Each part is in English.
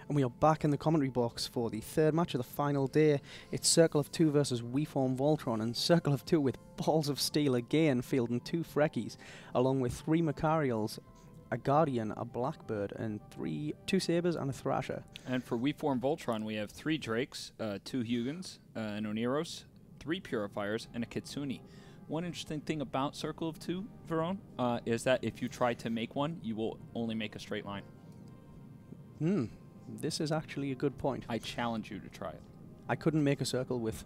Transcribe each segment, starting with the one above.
And we are back in the commentary box for the third match of the final day. It's Circle of Two versus VOLTRON, and Circle of Two with balls of steel again, fielding 2 Freckies, along with 3 Macarials, a Guardian, a Blackbird, and 2 Sabres and a Thrasher. And for VOLTRON, we have 3 Drakes, 2 Hugins, an Oneros, 3 Purifiers, and a Kitsune. One interesting thing about Circle of Two, Verone, is that if you try to make one, you will only make a straight line. This is actually a good point. I challenge you to try it. I couldn't make a circle with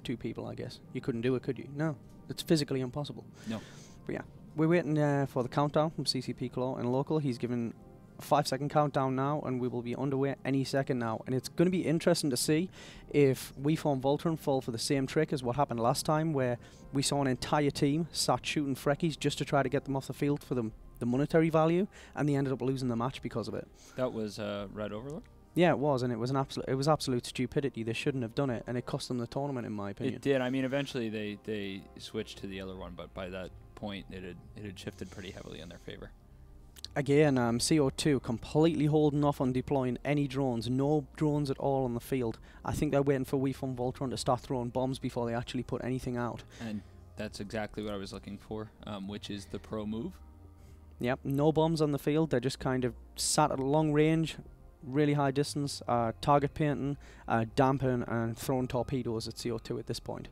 2 people, I guess. You couldn't do it, could you? No. It's physically impossible. No. But yeah, we're waiting for the countdown from CCP Claw and Local. He's given a 5-second countdown now, and we will be underway any second now. And it's going to be interesting to see if VOLTRON fall for the same trick as what happened last time, where we saw an entire team start shooting Freckies just to try to get them off the field for the monetary value, and they ended up losing the match because of it. That was Red Overlord? Yeah, it was, and it was absolute stupidity. They shouldn't have done it, and it cost them the tournament, in my opinion. It did. I mean, eventually they switched to the other one, but by that point, it had shifted pretty heavily in their favor. Again, CO2 completely holding off on deploying any drones. No drones at all on the field. I think they're waiting for VOLTRON to start throwing bombs before they actually put anything out. And that's exactly what I was looking for, which is the pro move. Yep, no bombs on the field. They're just kind of sat at a long range, really high distance, target painting, damping, and throwing torpedoes at CO2 at this point.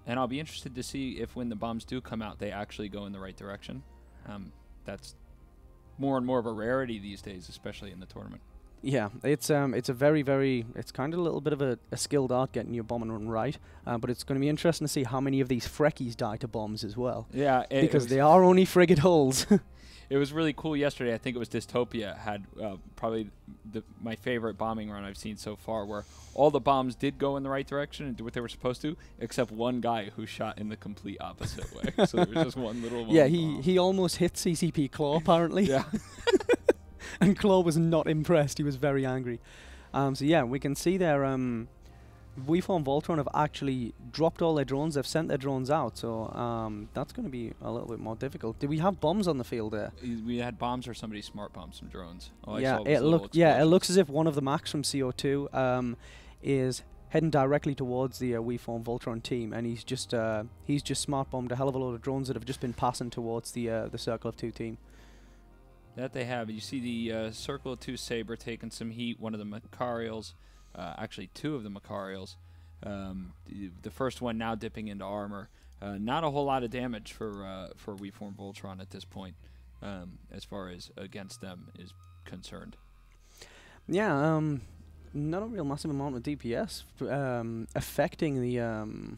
And I'll be interested to see if when the bombs do come out, they actually go in the right direction. That's more and more of a rarity these days, especially in the tournament. Yeah, it's a it's kind of a little bit of a skilled art getting your bombing run right, but it's going to be interesting to see how many of these Freckies die to bombs as well. Yeah, because they are only frigate hulls. It was really cool yesterday. I think it was Dystopia had probably my favorite bombing run I've seen so far, where all the bombs did go in the right direction and do what they were supposed to, except one guy who shot in the complete opposite way. So there was just one little bomb. Yeah, he almost hit CCP Claw, apparently. Yeah. And Claw was not impressed. He was very angry. So yeah, we can see there VOLTRON have actually dropped all their drones. They've sent their drones out, so that's going to be a little bit more difficult. Did we have bombs on the field there? We had bombs, or somebody smart bombed some drones. All yeah, it looks as if one of the Macs from CO2 is heading directly towards the VOLTRON team, and he's just smart bombed a hell of a load of drones that have just been passing towards the Circle of Two team. That they have. You see the Circle of Two Sabre taking some heat. One of the Macarials. Actually, 2 of the Macarials. The first one now dipping into armor. Not a whole lot of damage for VOLTRON at this point, as far as against them is concerned. Yeah, not a real massive amount of DPS affecting the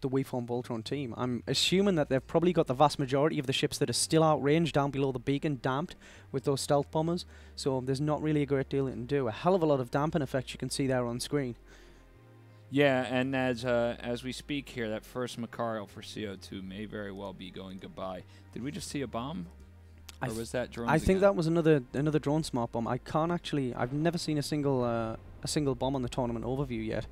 VOLTRON team. I'm assuming that they've probably got the vast majority of the ships that are still outranged down below the beacon damped with those stealth bombers, so there's not really a great deal they can do. A hell of a lot of damping effects you can see there on screen. Yeah, and as we speak here, that first Macarial for CO2 may very well be going goodbye. Did we just see a bomb? Or was that drones I think again? that was another drone smart bomb. I've never seen a single bomb on the tournament overview yet.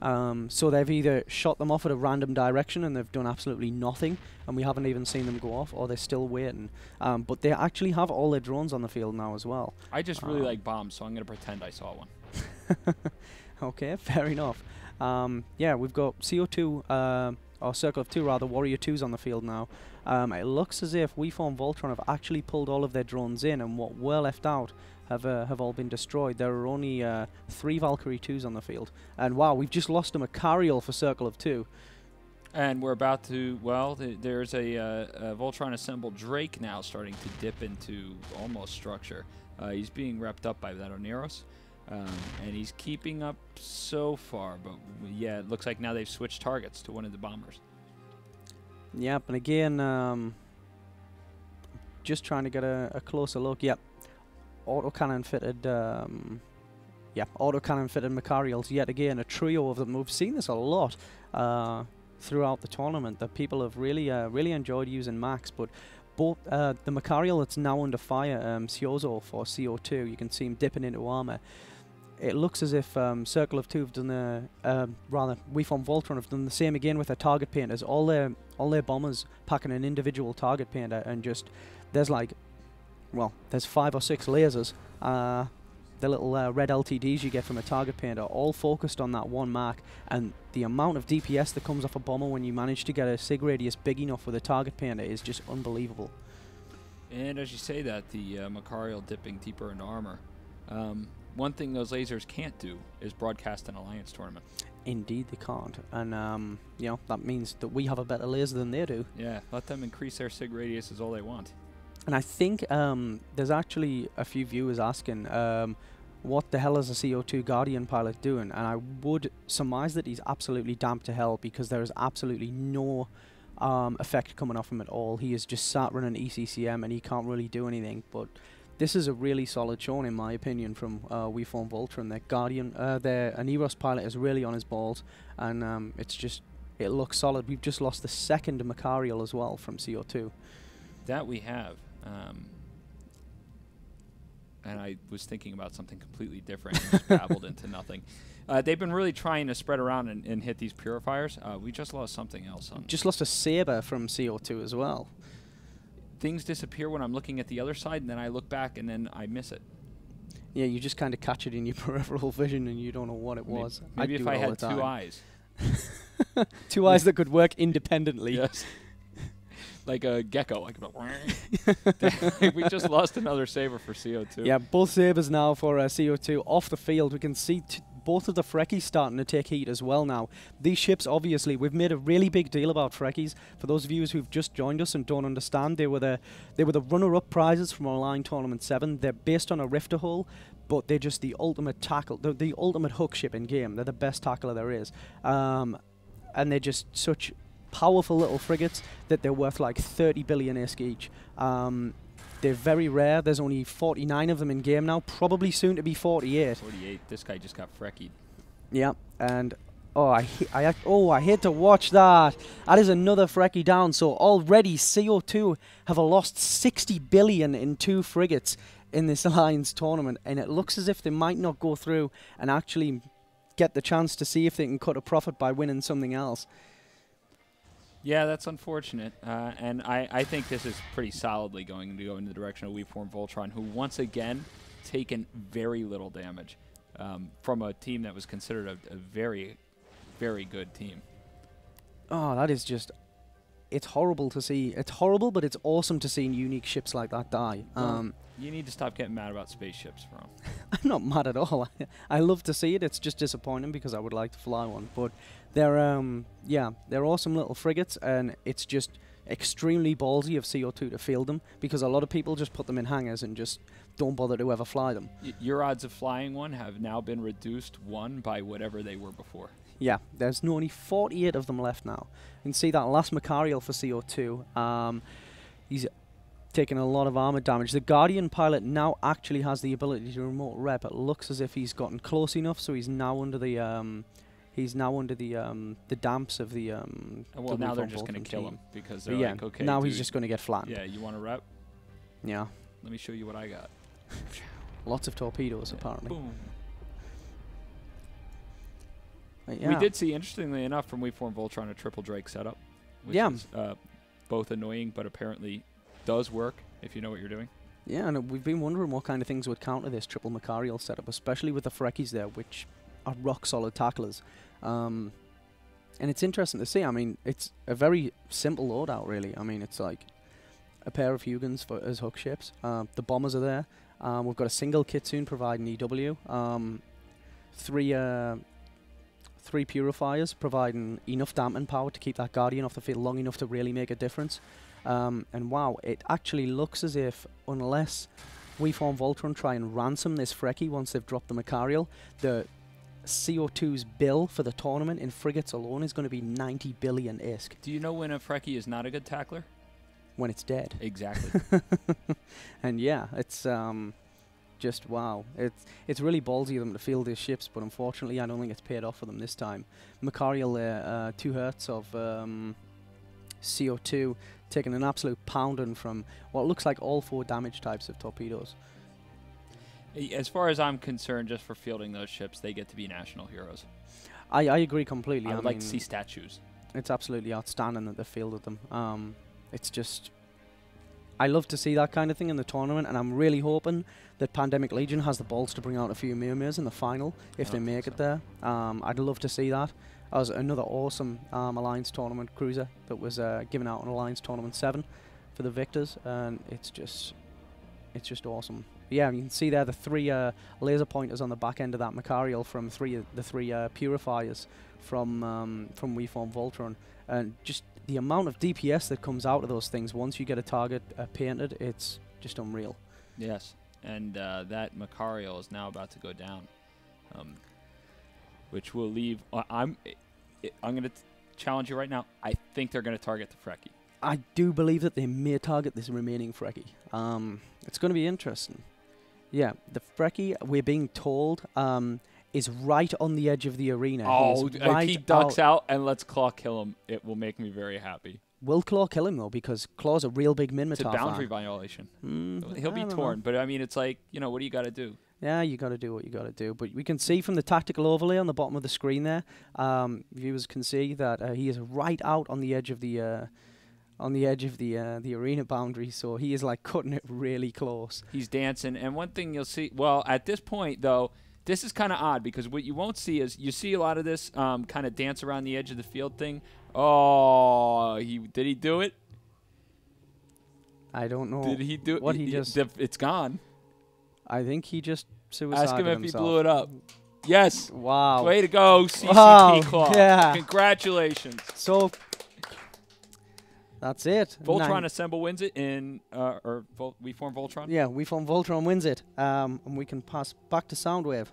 So they've either shot them off at a random direction and they've done absolutely nothing, and we haven't even seen them go off, or they're still waiting. But they actually have all their drones on the field now as well. I just really like bombs, so I'm going to pretend I saw one. Okay, fair enough. Yeah, we've got CO2, or Circle of Two rather, Warrior 2s on the field now. It looks as if VOLTRON have actually pulled all of their drones in, and what were left out have all been destroyed. There are only 3 Valkyrie 2s on the field. And wow, we've just lost a Macarial for Circle of Two. And we're about to, well, there's a Voltron assembled Drake now starting to dip into almost structure. He's being repped up by that Oneros, and he's keeping up so far. But yeah, it looks like now they've switched targets to one of the bombers. Yep, and again, just trying to get a closer look. Yep. Autocannon fitted Macarials yet again, a trio of them. We've seen this a lot throughout the tournament, that people have really enjoyed using Max, but both the Macarial that's now under fire, Siozo for CO2, you can see him dipping into armor. It looks as if Circle of Two have done VOLTRON have done the same again with their target painters. All their bombers packing an individual target painter, and just there's 5 or 6 lasers the little red LTDs you get from a target painter, all focused on that one mark, and the amount of DPS that comes off a bomber when you manage to get a sig radius big enough with a target painter is just unbelievable. And as you say that, the Macarial dipping deeper into armor. One thing those lasers can't do is broadcast an Alliance tournament. Indeed, they can't, and you know, that means that we have a better laser than they do. Yeah, let them increase their sig radius is all they want. And I think there's actually a few viewers asking, what the hell is a CO2 Guardian pilot doing? And I would surmise that he's absolutely damp to hell, because there is absolutely no effect coming off him at all. He is just sat running ECCM and he can't really do anything. But this is a really solid showing, in my opinion, from WeForm VOLTRON. Their Guardian, their Aneros pilot is really on his balls, and it looks solid. We've just lost the second Macarial as well from CO2. That we have. And I was thinking about something completely different and just babbled into nothing. They've been really trying to spread around and hit these purifiers. We just lost something else. Just lost a Saber from CO2 as well. Things disappear when I'm looking at the other side, and then I look back, and then I miss it. Yeah, you just kind of catch it in your peripheral vision, and you don't know what it was. Maybe if I had two eyes. Two eyes that could work independently. Yes. Like a gecko. Like we just lost another Saber for CO2. Yeah, both Sabers now for CO2 off the field. We can see both of the Frekkies starting to take heat as well now. These ships, obviously, we've made a really big deal about Frekkies. For those viewers who've just joined us and don't understand, they were the runner-up prizes from Online Tournament 7. They're based on a rifter hull, but they're just the ultimate tackle, the ultimate hook ship in game. They're the best tackler there is. And they're just such powerful little frigates that they're worth like 30 billion ISK each. They're very rare. There's only 49 of them in game now, probably soon to be 48. 48. This guy just got freckied. Yeah, and I hate to watch that. That is another Frekkie down. So already CO2 have lost 60 billion in 2 frigates in this Alliance tournament, and it looks as if they might not go through and actually get the chance to see if they can cut a profit by winning something else. Yeah, that's unfortunate, and I think this is pretty solidly going to go in the direction of WeForm VOLTRON, who once again taken very little damage from a team that was considered a very, very good team. Oh, that is just... It's horrible to see. It's horrible, but it's awesome to see unique ships like that die. You need to stop getting mad about spaceships, bro. I'm not mad at all. I love to see it. It's just disappointing because I would like to fly one. But they're they're awesome little frigates, and it's just extremely ballsy of CO2 to field them, because a lot of people just put them in hangars and just don't bother to ever fly them. Your odds of flying one have now been reduced 1 by whatever they were before. Yeah, there's only 48 of them left now. You can see that last Macarial for CO2. He's taking a lot of armor damage. The Guardian pilot now actually has the ability to remote rep. It looks as if he's gotten close enough, so he's now under the damps of the well, now they're just going to kill him because they're like, okay, now dude, he's just going to get flattened. Yeah, you want to rep? Yeah. Let me show you what I got. Lots of torpedoes, apparently. Boom. Yeah. We did see, interestingly enough, from WeForm VOLTRON, a triple Drake setup, which is both annoying but apparently does work if you know what you're doing. Yeah, and we've been wondering what kind of things would counter this triple Macarial setup, especially with the Frekkies there, which are rock-solid tacklers. And it's interesting to see. I mean, it's a very simple loadout, really. I mean, it's like a pair of Hugans as hook ships. The bombers are there. We've got a single Kitsune providing EW. Three purifiers providing enough damping power to keep that Guardian off the field long enough to really make a difference. And wow, it actually looks as if, unless WeForm VOLTRON try and ransom this Frekkie once they've dropped the Macarial, the CO2's bill for the tournament in frigates alone is going to be 90 billion ISK. Do you know when a Frekkie is not a good tackler? When it's dead. Exactly. And yeah, it's just wow. It's really ballsy of them to field these ships, but unfortunately I don't think it's paid off for them this time. Macarial there, 2 hertz of CO2, taking an absolute pounding from what looks like all 4 damage types of torpedoes. As far as I'm concerned, just for fielding those ships, they get to be national heroes. I agree completely. I would like to see statues. It's absolutely outstanding that they fielded them. It's just I love to see that kind of thing in the tournament, and I'm really hoping that Pandemic Legion has the balls to bring out a few Mirrors in the final if they make it there. I'd love to see that. That was another awesome Alliance Tournament cruiser that was given out in Alliance Tournament 7 for the victors, and it's just awesome. Yeah, you can see there the 3 laser pointers on the back end of that Macarial from the three purifiers from We Form Voltron, and just the amount of DPS that comes out of those things once you get a target painted, it's just unreal. Yes, and that Macarial is now about to go down, which will leave. I'm going to challenge you right now. I think they're going to target the Freki. I do believe that they may target this remaining Freki. It's going to be interesting. Yeah, the Freki, we're being told, is right on the edge of the arena. Oh, right if he ducks out and lets Claw kill him, it will make me very happy. Will Claw kill him, though? Because Claw's a real big Minmatar It's a boundary fan. violation. He'll I be don't torn. know. But, I mean, it's like, you know, what do you got to do? Yeah, you got to do what you got to do. But we can see from the tactical overlay on the bottom of the screen there, viewers can see that he is right out on the edge of the the arena boundary. So he is like cutting it really close. He's dancing. And one thing you'll see, well, at this point, though, this is kind of odd because what you won't see is you see a lot of this kind of dance around the edge of the field thing. Oh, did he do it? I don't know. Did he do it? What he just... It's gone. I think he just suicided Ask him if himself. he blew it up. Yes. Wow. Way to go, CCP Wow. Claw. Yeah. Congratulations. So that's it. Voltron Assemble wins it in, We Form Voltron? Yeah, We Form Voltron wins it. And we can pass back to Soundwave.